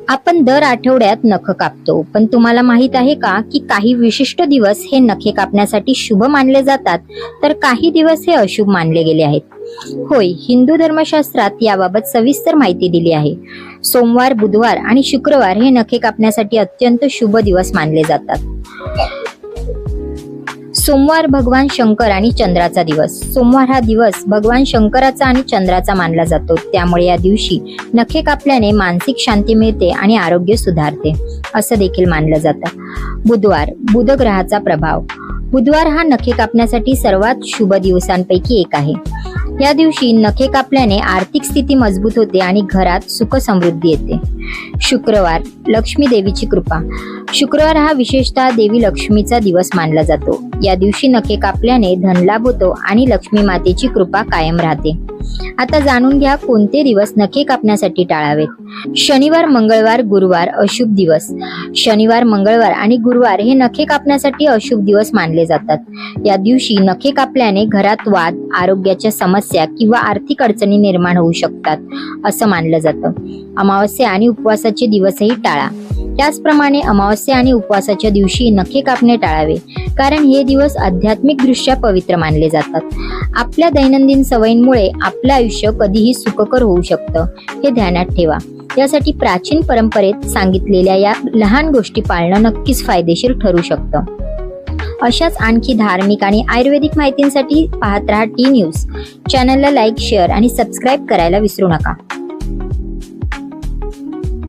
आपण दर आठवड्यात नख कापतो, पण तुम्हाला माहित आहे का की काही विशिष्ट दिवस हे नखे कापण्यासाठी शुभ मानले जातात, तर काही दिवस हे अशुभ मानले गेले आहेत. होय, हिंदू धर्मशास्त्रात याबाबत सविस्तर माहिती दिली आहे. सोमवार, बुधवार आणि शुक्रवार हे नखे कापण्यासाठी अत्यंत शुभ दिवस मानले जातात. सोमवार भगवान शंकर आणि चंद्राचा दिवस. सोमवार हा दिवस भगवान शंकराचा आणि चंद्राचा मानला जातो. त्यामुळे या दिवशी नखे कापल्याने मानसिक शांती मिळते आणि आरोग्य सुधारते असं देखील मानलं जातं. बुधवार, बुध ग्रहाचा प्रभाव. बुधवार हा नखे कापण्यासाठी सर्वात शुभ दिवसांपैकी एक आहे. या दिवशी नखे कापल्याने आर्थिक स्थिती मजबूत होते आणि घरात सुख समृद्धी येते. शुक्रवार, लक्ष्मी देवीची कृपा. शुक्रवार हा विशेषतः देवी लक्ष्मीचा दिवस मानला जातो. या दिवशी नखे कापल्याने धनलाभ होतो आणि लक्ष्मी मातेची कृपा कायम राहते. आता जाणून घ्या कोणते दिवस नखे कापण्यासाठी टाळावेत. शनिवार, मंगळवार, गुरुवार अशुभ दिवस. शनिवार, मंगळवार आणि गुरुवार हे नखे कापण्यासाठी अशुभ दिवस मानले जातात. या दिवशी नखे कापल्याने घरात वाद, आरोग्याच्या समस्या किंवा आर्थिक अडचणी निर्माण होऊ शकतात असं मानलं जातं. अमावस्या आणि उपवासाचे दिवसही टाळा. त्याचप्रमाणे अमावस्या आणि उपवासाच्या दिवशी नखे कापणे टाळावे, कारण हे दिवस आध्यात्मिक दृष्ट्या पवित्र मानले जातात. आपल्या दैनंदिन सवयींमुळे आपलं आयुष्य कधीही सुखकर होऊ शकतं, हे ध्यानात ठेवा. यासाठी प्राचीन परंपरेत सांगितलेल्या या लहान गोष्टी पाळणं नक्कीच फायदेशीर ठरू शकतं. अशाच आणखी धार्मिक आणि आयुर्वेदिक माहितींसाठी पाहत रहा टी न्यूज. चॅनलला लाईक, शेअर आणि सबस्क्राईब करायला विसरू नका.